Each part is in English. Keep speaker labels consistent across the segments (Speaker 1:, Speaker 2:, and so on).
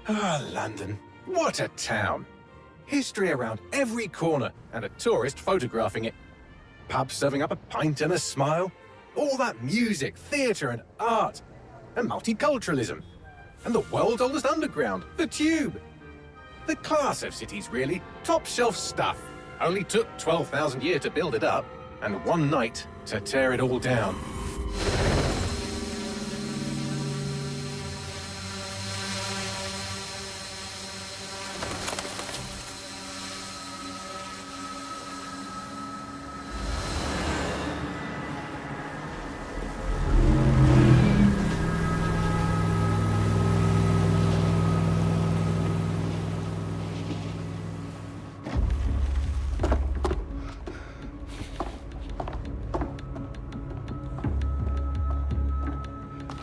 Speaker 1: Ah, London. What a town. History around every corner and a tourist photographing it. Pubs serving up a pint and a smile. All that music, theatre and art. And multiculturalism. And the world's oldest underground, the Tube. The class of cities, really. Top shelf stuff. Only took 12,000 years to build it up, and one night to tear it all down.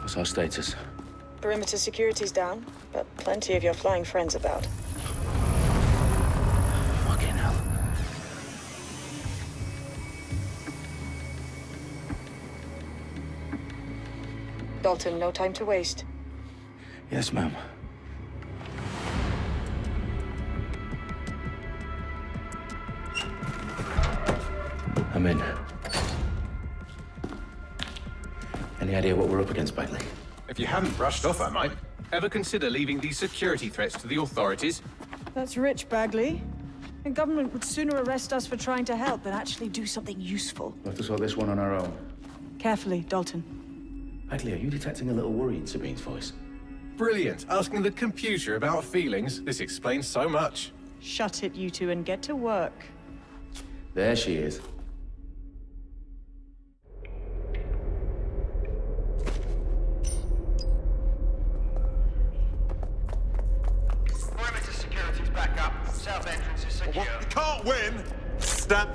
Speaker 2: What's our status?
Speaker 3: Perimeter security's down, but plenty of your flying friends about.
Speaker 2: Fucking hell.
Speaker 3: Dalton, no time to waste.
Speaker 2: Yes, ma'am. I'm in. Any idea what we're up against, Bagley?
Speaker 1: If you hadn't brushed off, I might. Ever consider leaving these security threats to the authorities?
Speaker 3: That's rich, Bagley. The government would sooner arrest us for trying to help than actually do something useful.
Speaker 2: We'll have to sort this one on our own.
Speaker 3: Carefully, Dalton.
Speaker 2: Bagley, are you detecting a little worry in Sabine's voice?
Speaker 1: Brilliant. Asking the computer about feelings. This explains so much.
Speaker 3: Shut it, you two, and get to work.
Speaker 2: There she is.
Speaker 4: Perimeter security's back up. South entrance is secure.
Speaker 5: You can't win! Stand...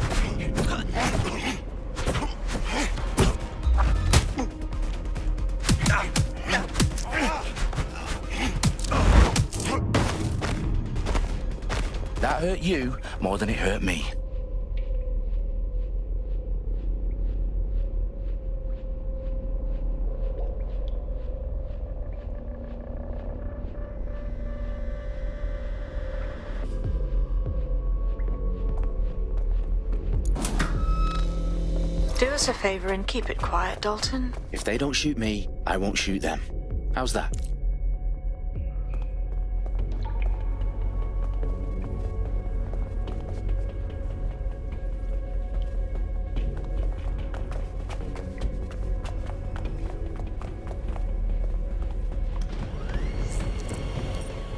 Speaker 2: That hurt you more than it hurt me.
Speaker 3: Do us a favor and keep it quiet, Dalton.
Speaker 2: If they don't shoot me, I won't shoot them. How's that?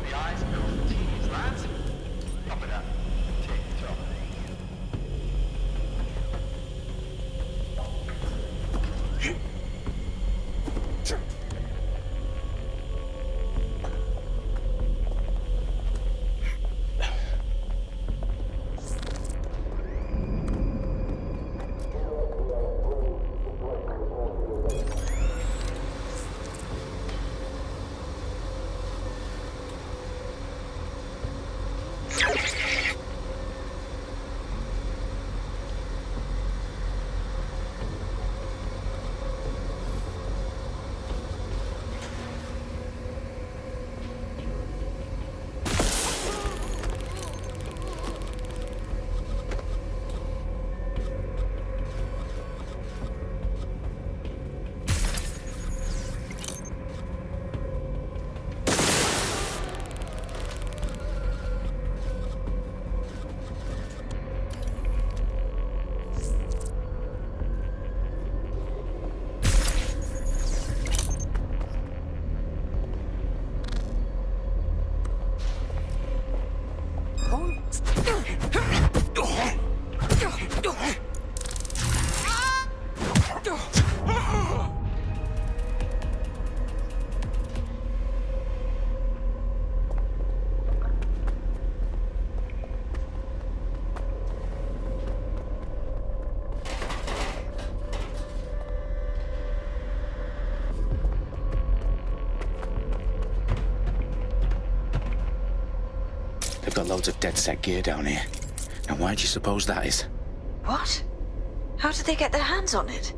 Speaker 4: The eyes across the T's, lads. Top it up. Tick-tock.
Speaker 2: They've got loads of dead-set gear down here. Now why do you suppose that is?
Speaker 3: What? How did they get their hands on it?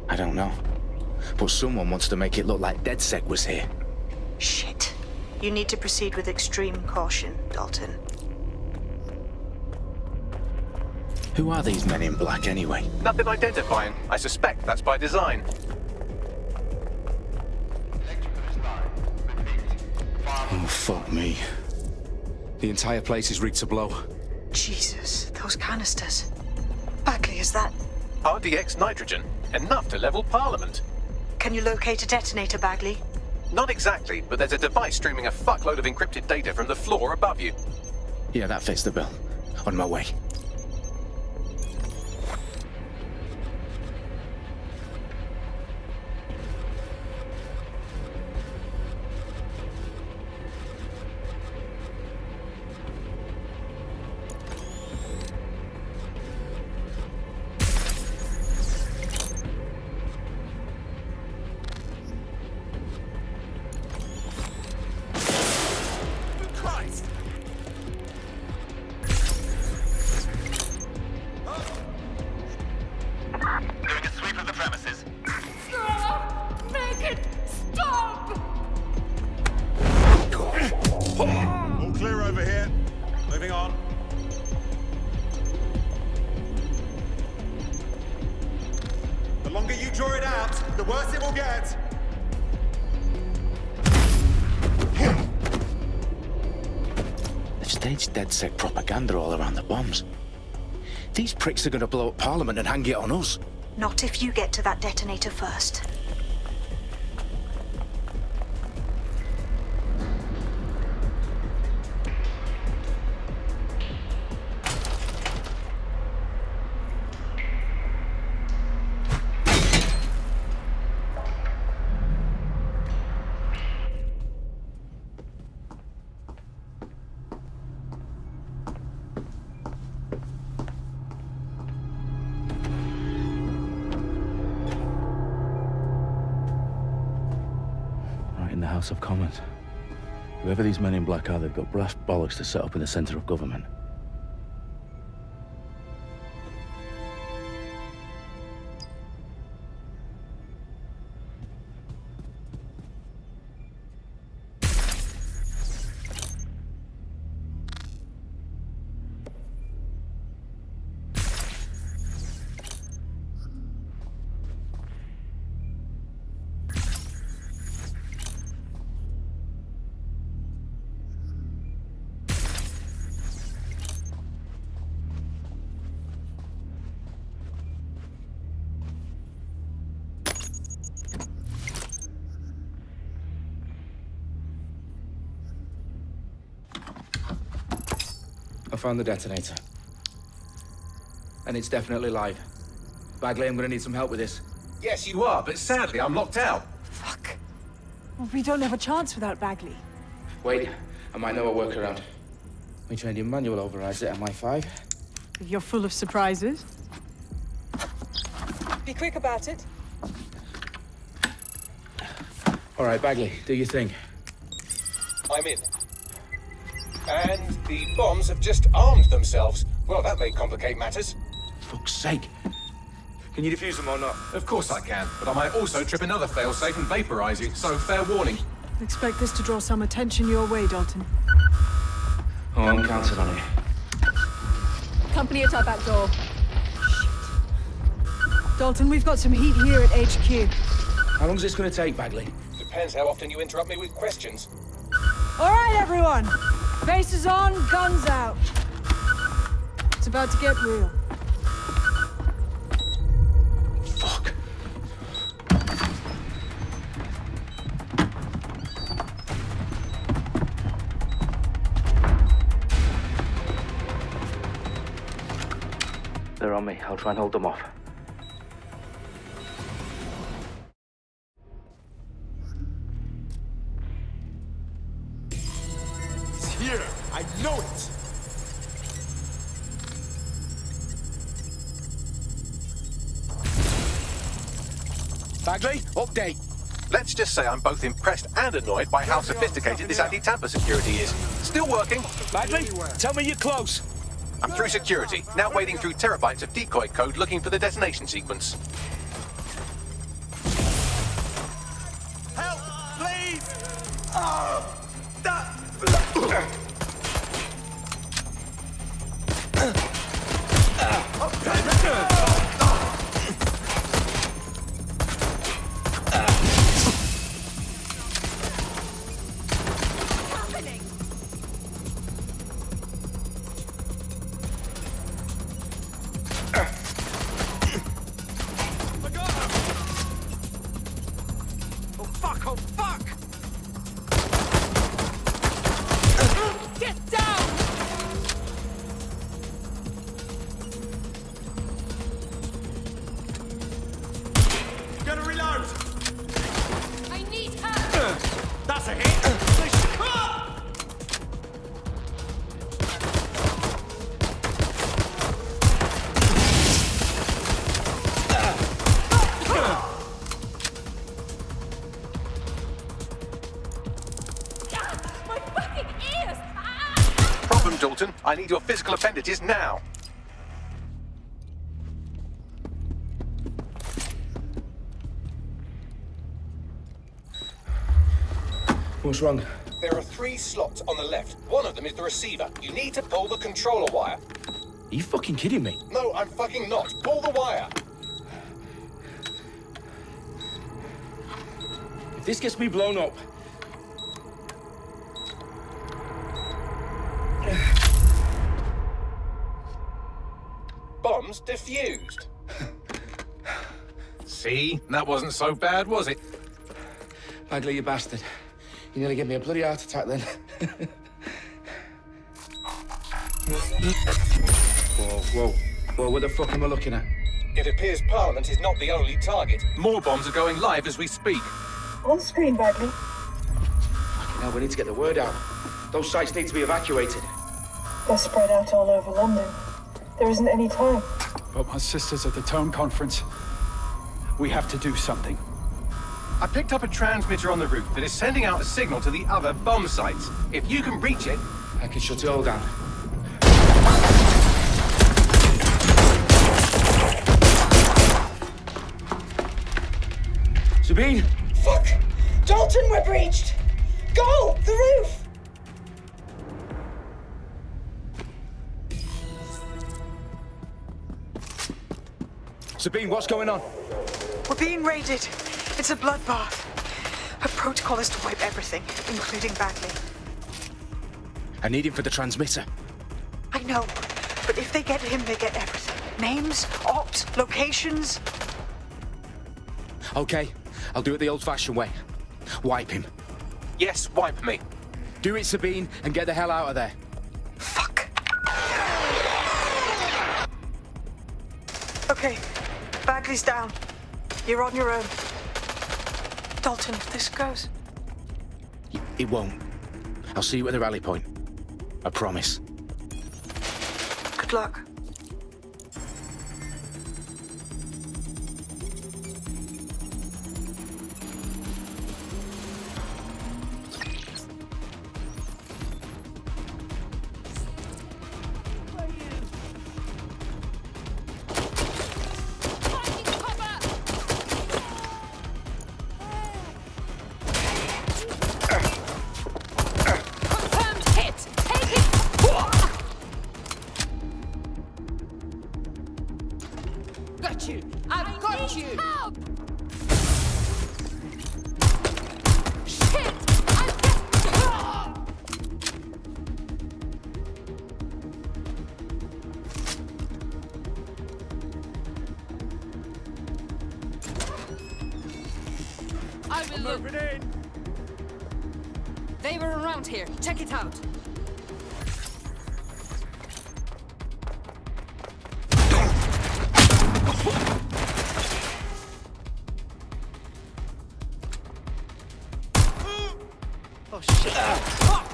Speaker 2: I don't know. But someone wants to make it look like DedSec was here.
Speaker 3: Shit. You need to proceed with extreme caution, Dalton.
Speaker 2: Who are these men in black anyway?
Speaker 1: Nothing identifying. I suspect that's by design.
Speaker 2: Oh, fuck me. The entire place is rigged to blow.
Speaker 3: Jesus, those canisters. Bagley, is that...
Speaker 1: RDX nitrogen. Enough to level Parliament.
Speaker 3: Can you locate a detonator, Bagley?
Speaker 1: Not exactly, but there's a device streaming a fuckload of encrypted data from the floor above you.
Speaker 2: Yeah, that fits the bill. On my way. DedSec propaganda all around the bombs. These pricks are going to blow up Parliament and hang it on us.
Speaker 3: Not if you get to that detonator first.
Speaker 2: House of Commons. Whoever these men in black are, they've got brass bollocks to set up in the centre of government.
Speaker 6: I found the detonator. And it's definitely live. Bagley, I'm gonna need some help with this.
Speaker 1: Yes, you are, but sadly I'm locked out.
Speaker 3: Fuck. Well, we don't have a chance without Bagley.
Speaker 6: Wait, I might know a workaround. We trained in manual overrides at MI5.
Speaker 3: You're full of surprises. Be quick about it.
Speaker 6: All right, Bagley, do your thing.
Speaker 1: I'm in. And the bombs have just armed themselves. Well, that may complicate matters.
Speaker 2: Fuck's sake.
Speaker 6: Can you defuse them or not?
Speaker 1: Of course I can, but I might also trip another failsafe and vaporize you, so fair warning.
Speaker 3: Expect this to draw some attention your way, Dalton.
Speaker 6: Oh, I'm counting on it.
Speaker 3: Company at our back door. Shit. Dalton, we've got some heat here at HQ.
Speaker 6: How long is this gonna take, Bagley?
Speaker 1: Depends how often you interrupt me with questions.
Speaker 3: All right, everyone. Faces on, guns out. It's about to get real.
Speaker 2: Fuck.
Speaker 6: They're on me. I'll try and hold them off.
Speaker 5: Here! I know it!
Speaker 2: Bagley, update.
Speaker 1: Let's just say I'm both impressed and annoyed by how sophisticated this anti-tamper security is. Still working.
Speaker 2: Bagley, tell me you're close.
Speaker 1: I'm through security, now wading through terabytes of decoy code looking for the detonation sequence.
Speaker 5: Help! Please! Oh!
Speaker 1: Dalton, I need your physical appendages now.
Speaker 6: What's wrong?
Speaker 1: There are 3 slots on the left. One of them is the receiver. You need to pull the controller wire.
Speaker 6: Are you fucking kidding me?
Speaker 1: No, I'm fucking not. Pull the wire.
Speaker 6: If this gets me blown up...
Speaker 1: Bombs defused. See? That wasn't so bad, was it?
Speaker 6: Bagley, you bastard. You nearly gave me a bloody heart attack then. Whoa, what the fuck am I looking at?
Speaker 1: It appears Parliament is not the only target. More bombs are going live as we speak.
Speaker 3: On screen, Bagley.
Speaker 6: Now we need to get the word out. Those sites need to be evacuated.
Speaker 7: They're spread out all over London. There isn't any time.
Speaker 8: But my sister's at the town conference. We have to do something.
Speaker 1: I picked up a transmitter on the roof that is sending out a signal to the other bomb sites. If you can reach it...
Speaker 6: I can shut it all down. Sabine!
Speaker 7: Fuck! Dalton, we're breached! Go! The roof!
Speaker 6: Sabine, what's going on?
Speaker 9: We're being raided. It's a bloodbath. Her protocol is to wipe everything, including Bagley.
Speaker 6: I need him for the transmitter.
Speaker 9: I know, but if they get him, they get everything. Names, ops, locations.
Speaker 6: Okay, I'll do it the old-fashioned way. Wipe him.
Speaker 1: Yes, wipe me.
Speaker 6: Do it, Sabine, and get the hell out of there.
Speaker 9: Fuck. Okay, Bagley's down. You're on your own. Dalton, if this goes...
Speaker 6: It won't. I'll see you at the rally point. I promise.
Speaker 9: Good luck.
Speaker 10: They were around here. Check it out.
Speaker 5: Oh shit. Fuck!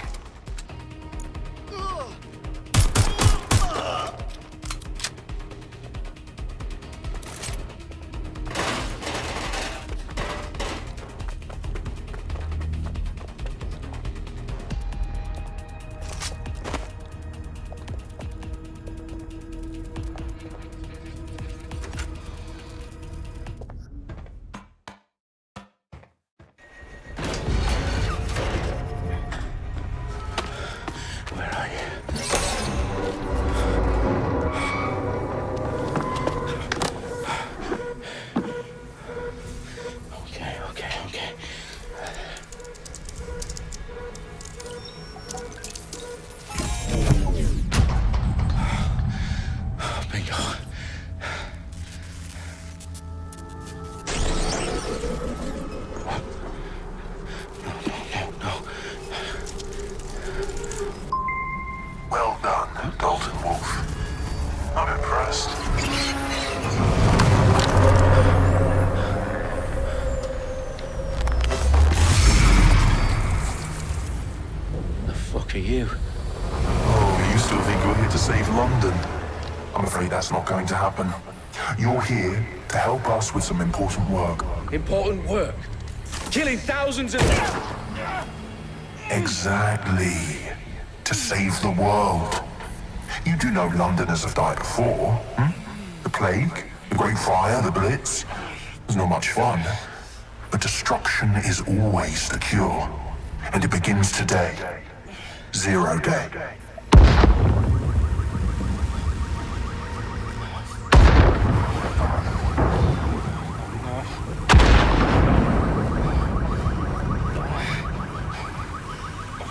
Speaker 2: you?
Speaker 11: Oh, you still think you're here to save London? I'm afraid that's not going to happen. You're here to help us with some important work.
Speaker 6: Important work? Killing thousands of...
Speaker 11: Exactly. To save the world. You do know Londoners have died before, hmm? The Plague, the Great Fire, the Blitz. It's not much fun. But destruction is always the cure. And it begins today. 0 day.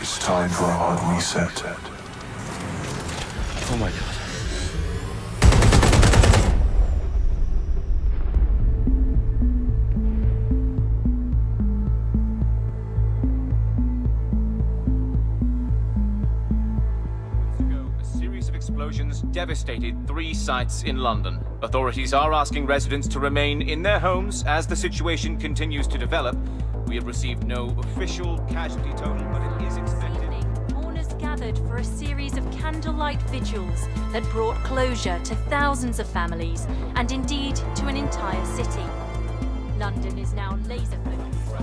Speaker 11: It's time for a hard reset.
Speaker 2: Oh my God.
Speaker 12: Explosions devastated 3 sites in London. Authorities are asking residents to remain in their homes as the situation continues to develop. We have received no official casualty total, but it is expected.
Speaker 13: Mourners gathered for a series of candlelight vigils that brought closure to thousands of families and indeed to an entire city. London is now laser-focused.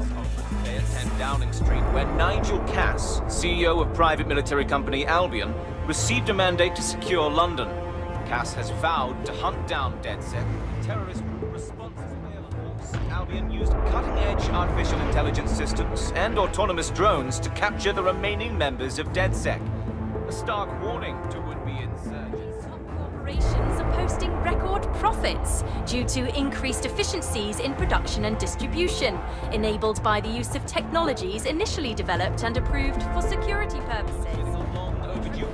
Speaker 12: Today at 10 Downing Street, where Nigel Cass, CEO of private military company Albion, received a mandate to secure London. Cass has vowed to hunt down DedSec, the terrorist group responsible for Albion used cutting-edge artificial intelligence systems and autonomous drones to capture the remaining members of DedSec. A stark warning to would-be insurgents.
Speaker 13: Top corporations are posting record profits due to increased efficiencies in production and distribution, enabled by the use of technologies initially developed and approved for security purposes.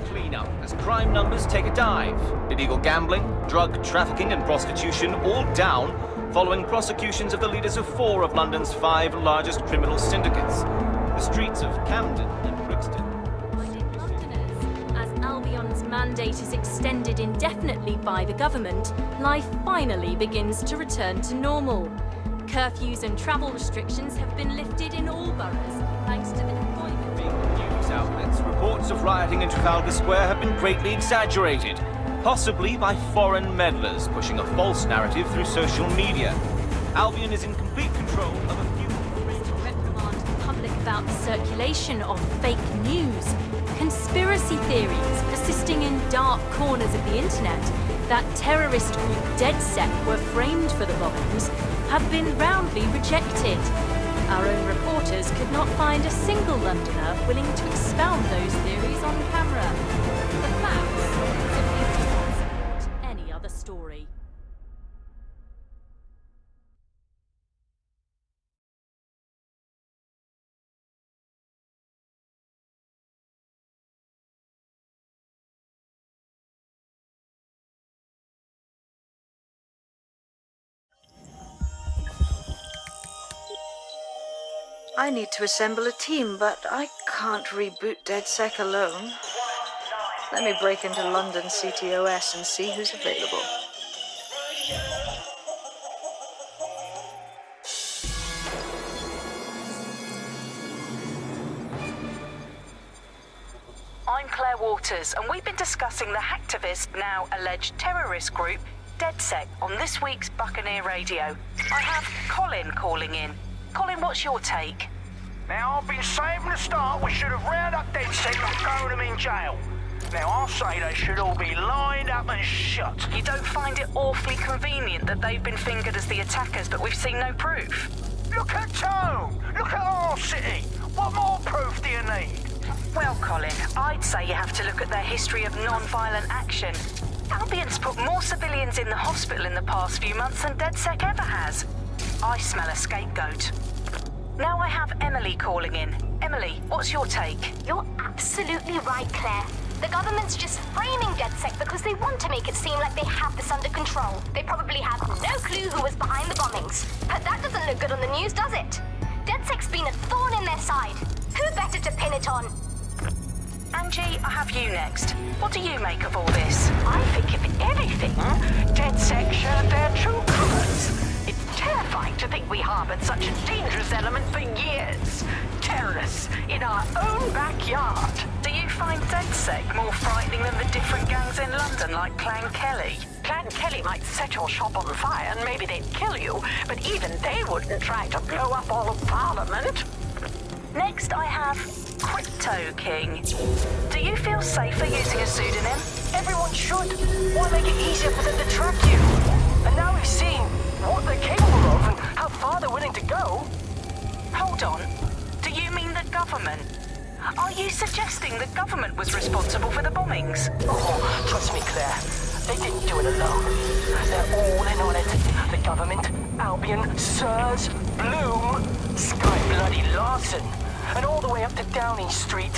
Speaker 12: Cleanup as crime numbers take a dive. Illegal gambling, drug trafficking and prostitution all down following prosecutions of the leaders of 4 of London's 5 largest criminal syndicates. The streets of Camden and Brixton.
Speaker 13: Londoners, as Albion's mandate is extended indefinitely by the government, life finally begins to return to normal. Curfews and travel restrictions have been lifted in all boroughs, thanks to the deployment.
Speaker 12: News outlets, reports of rioting in Trafalgar Square have been greatly exaggerated, possibly by foreign meddlers pushing a false narrative through social media. Albion is in complete control of a few...
Speaker 13: To reprimand the public about the circulation of fake news, conspiracy theories persisting in dark corners of the internet that terrorist group DedSec were framed for the bombings have been roundly rejected. Our own reporters could not find a single Londoner willing to expound those theories on camera. The facts simply do not support any other story.
Speaker 9: I need to assemble a team, but I can't reboot DedSec alone. Let me break into London CTOS and see who's available.
Speaker 14: I'm Claire Waters, and we've been discussing the hacktivist, now alleged terrorist group, DedSec, on this week's Buccaneer Radio. I have Colin calling in. Colin, what's your take?
Speaker 15: Now, I've been saying from the start we should have rounded up DedSec and thrown them in jail. Now, I'll say they should all be lined up and shot.
Speaker 14: You don't find it awfully convenient that they've been fingered as the attackers, but we've seen no proof?
Speaker 15: Look at Tone! Look at our city! What more proof do you need?
Speaker 14: Well, Colin, I'd say you have to look at their history of non-violent action. Albion's put more civilians in the hospital in the past few months than DedSec ever has. I smell a scapegoat. Now I have Emily calling in. Emily, what's your take?
Speaker 16: You're absolutely right, Claire. The government's just framing DedSec because they want to make it seem like they have this under control. They probably have no clue who was behind the bombings. But that doesn't look good on the news, does it? DedSec's been a thorn in their side. Who better to pin it on?
Speaker 14: Angie, I have you next. What do you make of all this?
Speaker 17: I think if anything, DedSec showed their true colours. It's terrifying to think we harboured such a dangerous element for years. Terrorists in our own backyard.
Speaker 14: Do you find DedSec more frightening than the different gangs in London like Clan Kelly?
Speaker 17: Clan Kelly might set your shop on fire and maybe they'd kill you, but even they wouldn't try to blow up all of Parliament.
Speaker 14: Next I have Crypto King. Do you feel safer using a pseudonym?
Speaker 5: Everyone should. Why make it easier for them to track you? And now we've seen what they're capable of and how far they're willing to go.
Speaker 14: Hold on. Do you mean the government? Are you suggesting the government was responsible for the bombings?
Speaker 5: Oh, trust me, Claire. They didn't do it alone. They're all in on it. The government, Albion, Sirs, Bloom, Sky Bloody Larson, and all the way up to Downing Street.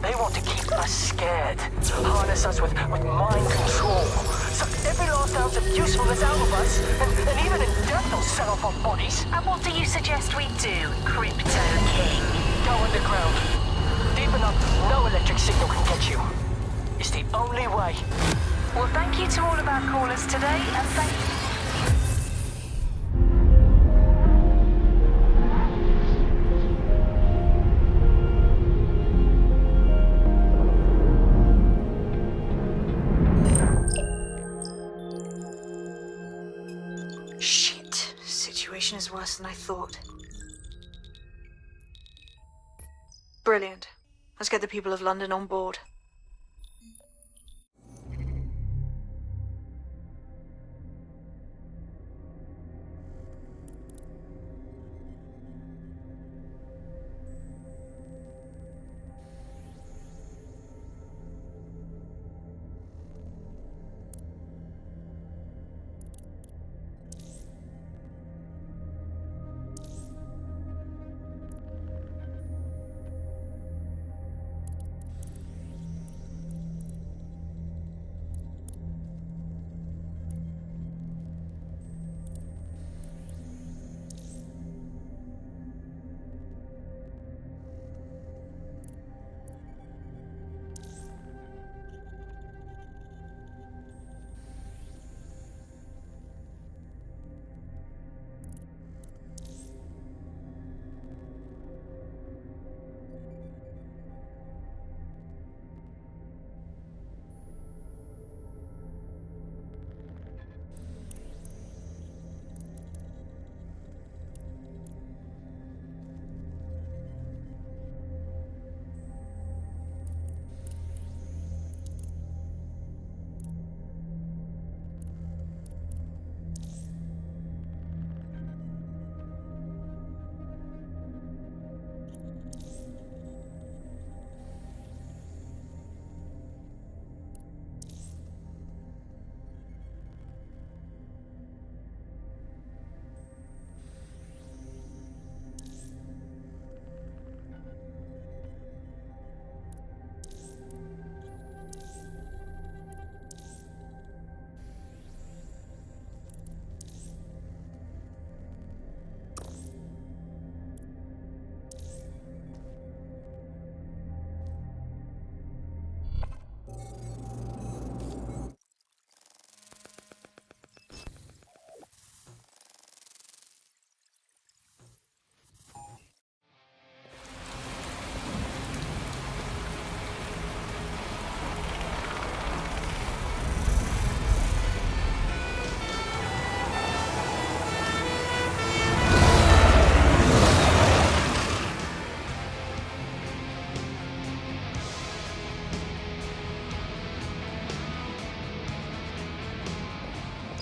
Speaker 5: They want to keep us scared, harness us with mind control, suck every last ounce of usefulness out of us, and even in death they'll set off our bodies.
Speaker 14: And what do you suggest we do, Crypto King?
Speaker 5: Go underground. Deep enough, no electric signal can get you. It's the only way.
Speaker 14: Well, thank you to all of our callers today, and thank you.
Speaker 9: Shit. Situation is worse than I thought. Brilliant. Let's get the people of London on board.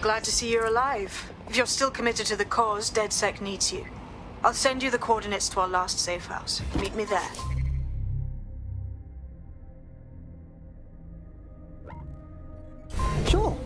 Speaker 9: Glad to see you're alive. If you're still committed to the cause, DedSec needs you. I'll send you the coordinates to our last safe house. Meet me there.
Speaker 5: Sure.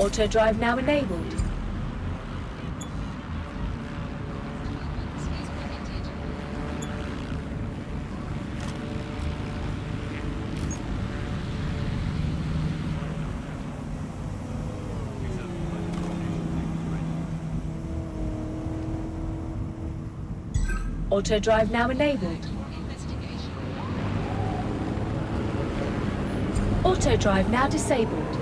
Speaker 13: Auto drive now enabled. Auto drive now enabled. Auto drive now disabled.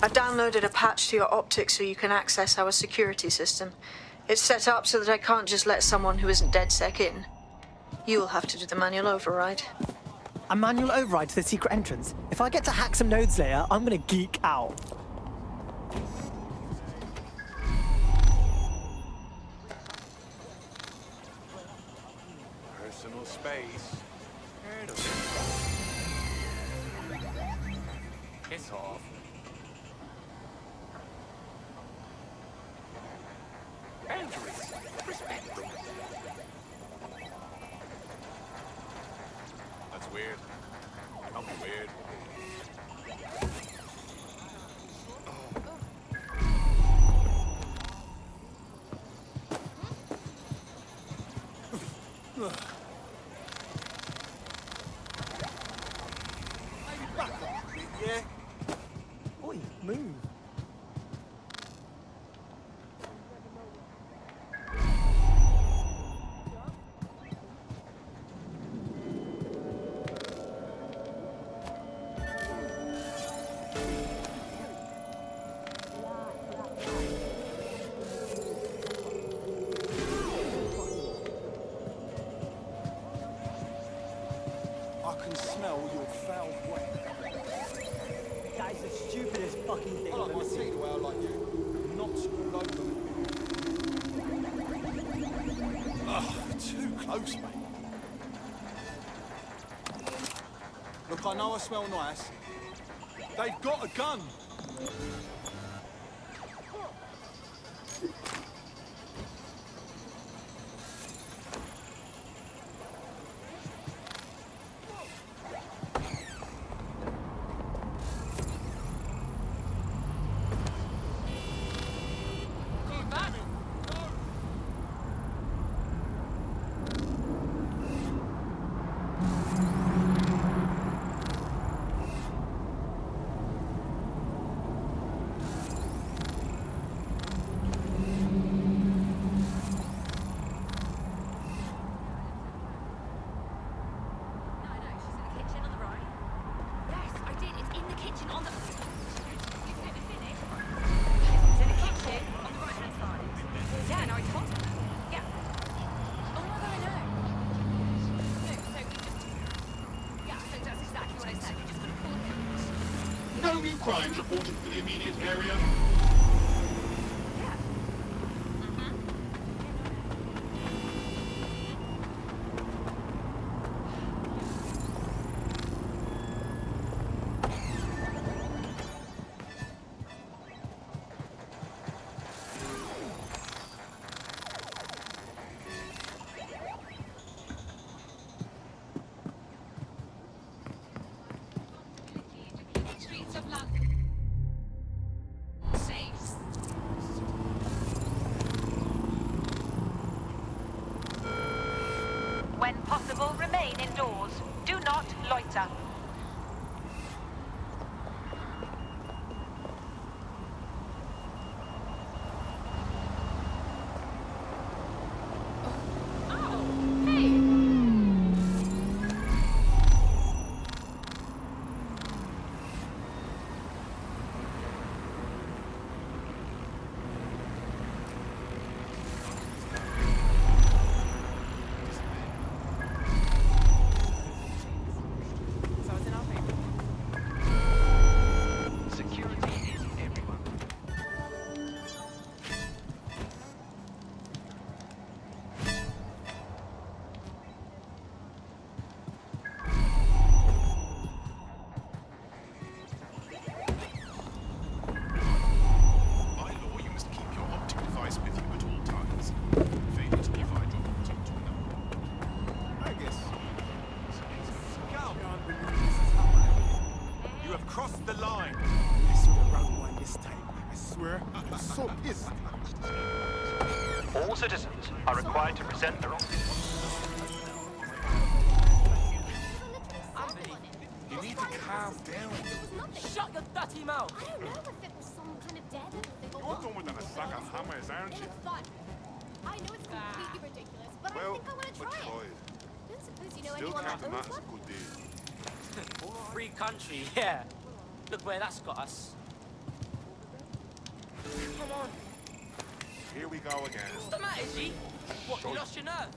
Speaker 9: I've downloaded a patch to your optics so you can access our security system. It's set up so that I can't just let someone who isn't DedSec in. You'll have to do the manual override.
Speaker 18: A manual override to the secret entrance? If I get to hack some nodes later, I'm gonna geek out.
Speaker 19: Personal space. Piss off. Boundaries. Respect them. That's weird. I'm weird. Back up a bit, yeah?
Speaker 18: Oi, move.
Speaker 19: I can smell your foul breath.
Speaker 18: That is the stupidest fucking thing
Speaker 19: I
Speaker 18: I've
Speaker 19: like my
Speaker 18: ever
Speaker 19: tea
Speaker 18: seen.
Speaker 19: the way I like you. Not all over me. Ugh, too close, mate. Look, I know I smell nice. They've got a gun.
Speaker 11: No new crimes reported for the immediate area.
Speaker 14: When possible, remain indoors. Do not loiter.
Speaker 4: All citizens are required to present their own...
Speaker 19: You need to calm down.
Speaker 5: Shut your dirty mouth!
Speaker 16: I don't know if it was some kind of daredevil thing or
Speaker 11: You're
Speaker 16: what.
Speaker 11: going with an saga hammers, aren't you?
Speaker 16: It's fun. I know it's completely ridiculous, but I think I want to try it. Don't suppose you know
Speaker 11: Still
Speaker 16: anyone that
Speaker 11: counting
Speaker 16: owns
Speaker 11: that as a
Speaker 16: one?
Speaker 11: good deal.
Speaker 5: Free country, yeah. Look where that's got us. Come on.
Speaker 11: Here we go again.
Speaker 5: What's the matter, G? What, you lost your nerve?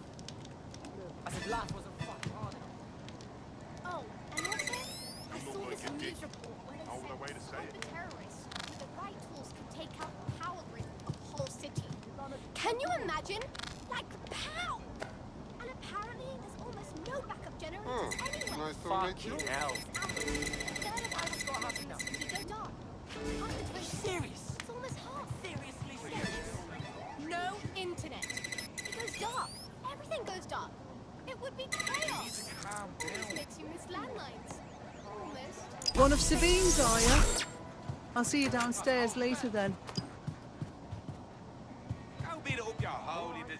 Speaker 5: I said life wasn't fucking hard enough.
Speaker 16: Oh, and also, I saw this news report where they said the terrorists with the right tools could take out the power grid of the whole city. Can you imagine? Like, pow! And apparently, there's almost no backup generators anywhere.
Speaker 5: Fucking hell.
Speaker 16: Third of our response now. You go dark.
Speaker 5: Are you serious?
Speaker 16: It's almost half.
Speaker 5: Seriously serious?
Speaker 16: No internet. It goes dark. Everything goes dark. It would be chaos. This makes you miss landlines. Almost.
Speaker 20: One of Sabine's, are you? I'll see you downstairs later then.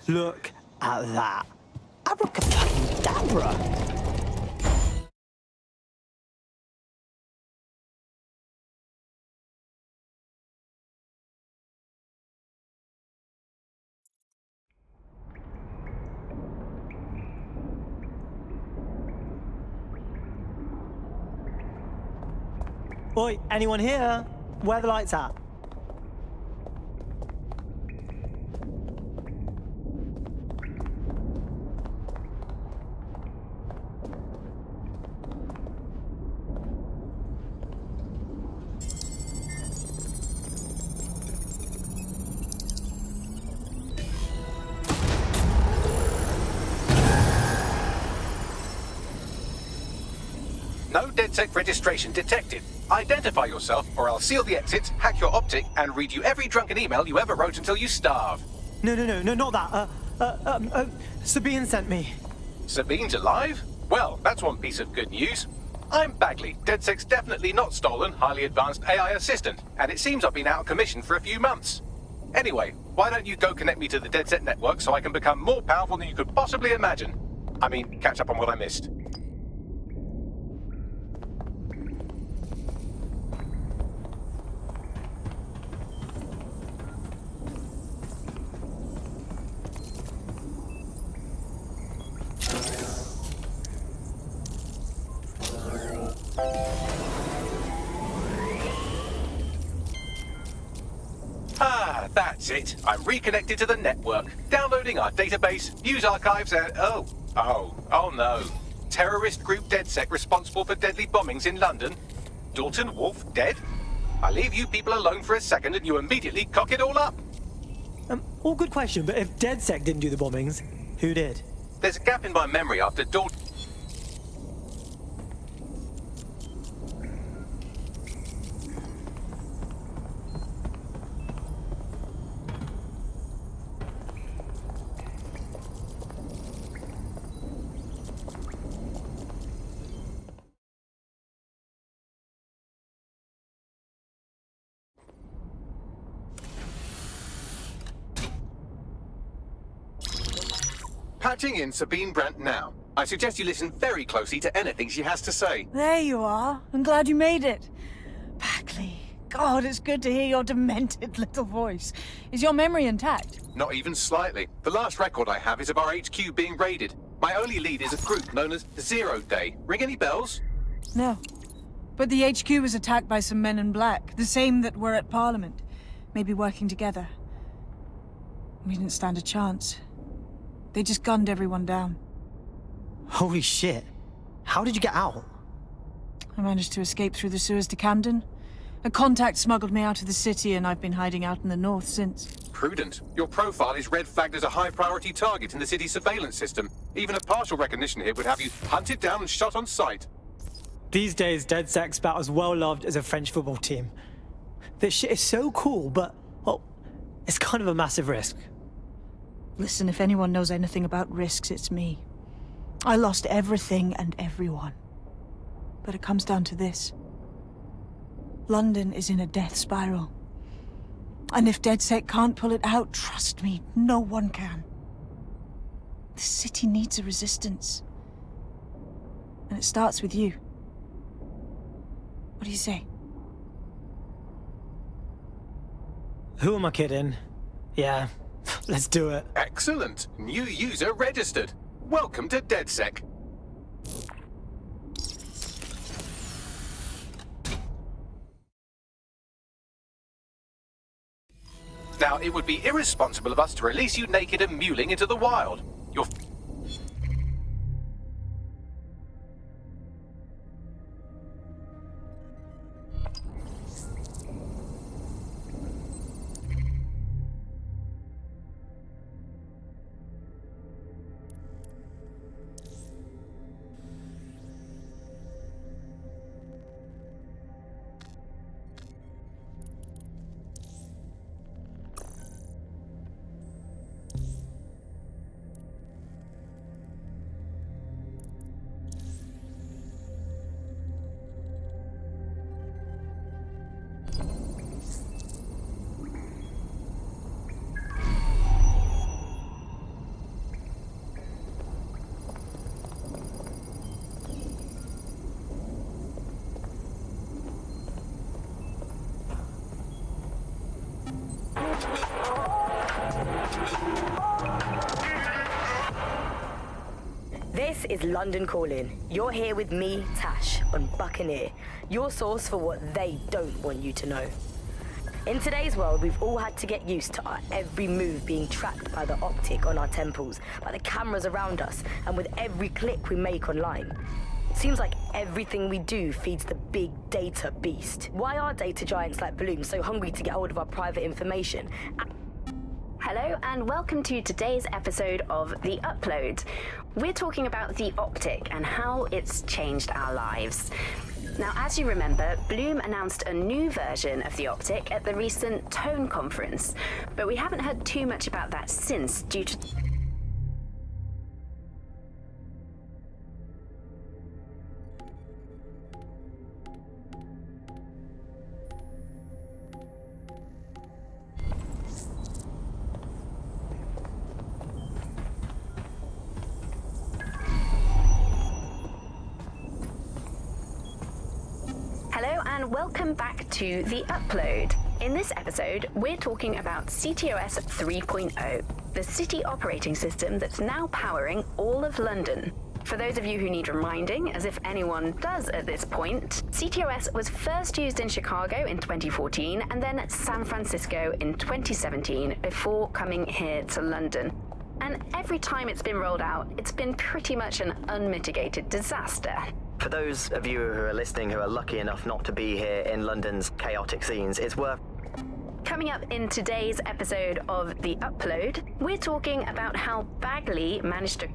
Speaker 18: Look at that. Abracadabra. Oi, anyone here? Where are the lights at?
Speaker 1: No DedSec registration detected. Identify yourself, or I'll seal the exits, hack your optic, and read you every drunken email you ever wrote until you starve.
Speaker 18: No, not that. Sabine sent me.
Speaker 1: Sabine's alive? Well, that's one piece of good news. I'm Bagley, DedSec's definitely not stolen, highly advanced AI assistant, and it seems I've been out of commission for a few months. Anyway, why don't you go connect me to the DedSec network so I can become more powerful than you could possibly imagine? I mean, catch up on what I missed. Ah, that's it. I'm reconnected to the network, downloading our database, news archives, and oh no. Terrorist group DedSec responsible for deadly bombings in London. Dalton Wolf dead? I leave you people alone for a second and you immediately cock it all up.
Speaker 18: All good question, but if DedSec didn't do the bombings, who did?
Speaker 1: There's a gap in my memory after Dalton... Patching in Sabine Brandt now. I suggest you listen very closely to anything she has to say.
Speaker 3: There you are. I'm glad you made it. Bagley. God, it's good to hear your demented little voice. Is your memory intact?
Speaker 1: Not even slightly. The last record I have is of our HQ being raided. My only lead is a group known as Zero Day. Ring any bells?
Speaker 3: No. But the HQ was attacked by some men in black, the same that were at Parliament. Maybe working together. We didn't stand a chance. They just gunned everyone down.
Speaker 18: Holy shit. How did you get out?
Speaker 3: I managed to escape through the sewers to Camden. A contact smuggled me out of the city, and I've been hiding out in the north since.
Speaker 1: Prudent. Your profile is red flagged as a high-priority target in the city's surveillance system. Even a partial recognition here would have you hunted down and shot on sight.
Speaker 18: These days, DedSec's about as well loved as a French football team. This shit is so cool, but, well, it's kind of a massive risk.
Speaker 3: Listen, if anyone knows anything about risks, it's me. I lost everything and everyone. But it comes down to this. London is in a death spiral. And if DedSec can't pull it out, trust me, no one can. The city needs a resistance. And it starts with you. What do you say?
Speaker 18: Who am I kidding? Yeah, let's do it.
Speaker 1: Excellent. New user registered. Welcome to DedSec. Now, it would be irresponsible of us to release you naked and mewling into the wild. Your
Speaker 21: This is London Calling. You're here with me, Tash, on Buccaneer, your source for what they don't want you to know. In today's world, we've all had to get used to our every move being tracked by the optic on our temples, by the cameras around us, and with every click we make online. Seems like everything we do feeds the big data beast. Why are data giants like Bloom so hungry to get hold of our private information?
Speaker 22: Hello and welcome to today's episode of The Upload. We're talking about the optic and how it's changed our lives. Now, as you remember, Bloom announced a new version of the optic at the recent Tone conference, but we haven't heard too much about that since due to Hello and welcome back to The Upload. In this episode, we're talking about CTOS 3.0, the city operating system that's now powering all of London. For those of you who need reminding, as if anyone does at this point, CTOS was first used in Chicago in 2014 and then San Francisco in 2017 before coming here to London. And every time it's been rolled out, it's been pretty much an unmitigated disaster.
Speaker 23: For those of you who are listening who are lucky enough not to be here in London's chaotic scenes, it's worth...
Speaker 22: Coming up in today's episode of The Upload, we're talking about how Bagley managed to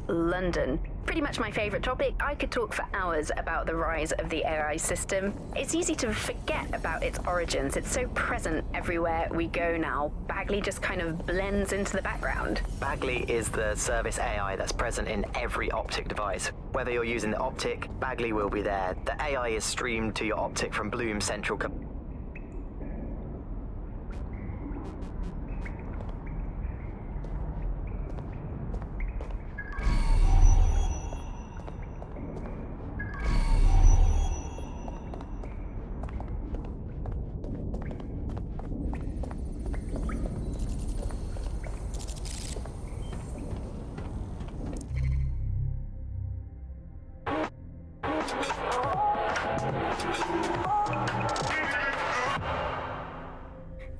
Speaker 22: London. Pretty much my favourite topic. I could talk for hours about the rise of the AI system. It's easy to forget about its origins. It's so present everywhere we go now. Bagley just kind of blends into the background.
Speaker 23: Bagley is the service AI that's present in every optic device. Whether you're using the optic, Bagley will be there. The AI is streamed to your optic from Bloom Central.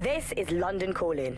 Speaker 21: This is London Calling.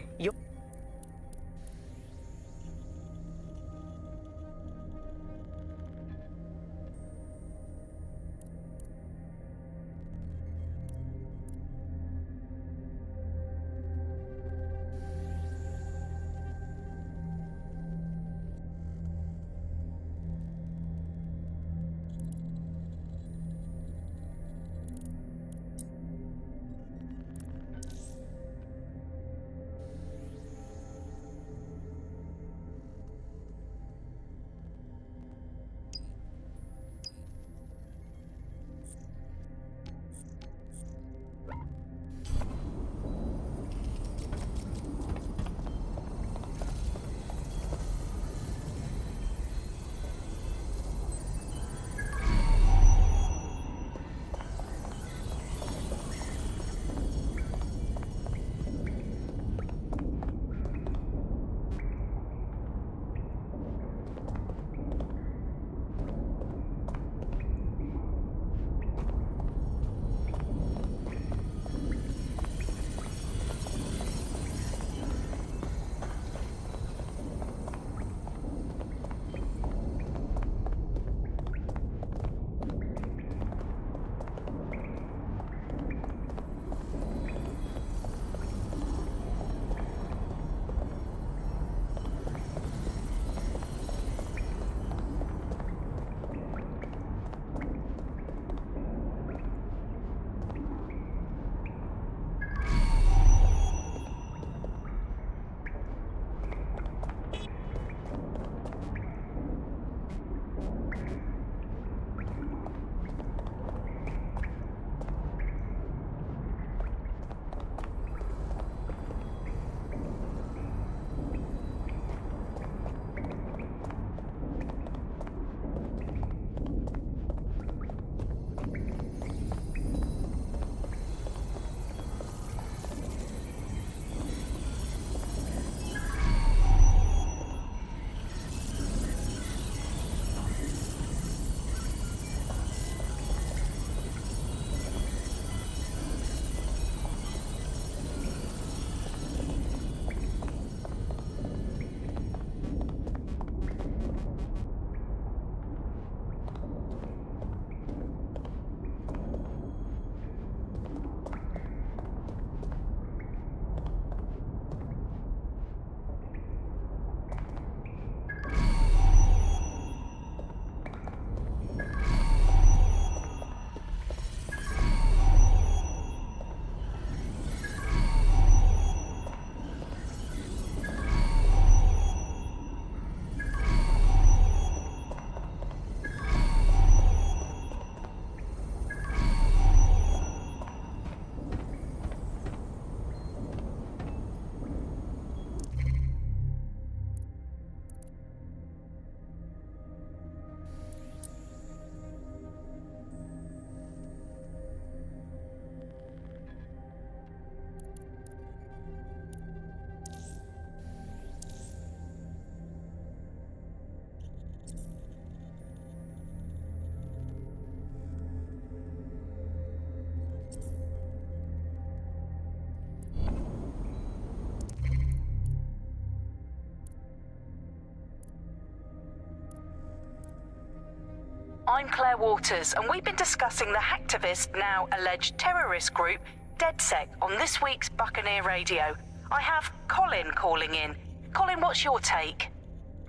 Speaker 14: I'm Claire Waters, and we've been discussing the hacktivist, now alleged terrorist group, DedSec, on this week's Buccaneer Radio. I have Colin calling in. Colin, what's your take?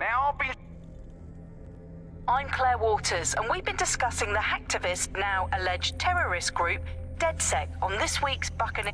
Speaker 15: Now,
Speaker 14: I'm Claire Waters, and we've been discussing the hacktivist, now alleged terrorist group, DedSec, on this week's Buccaneer...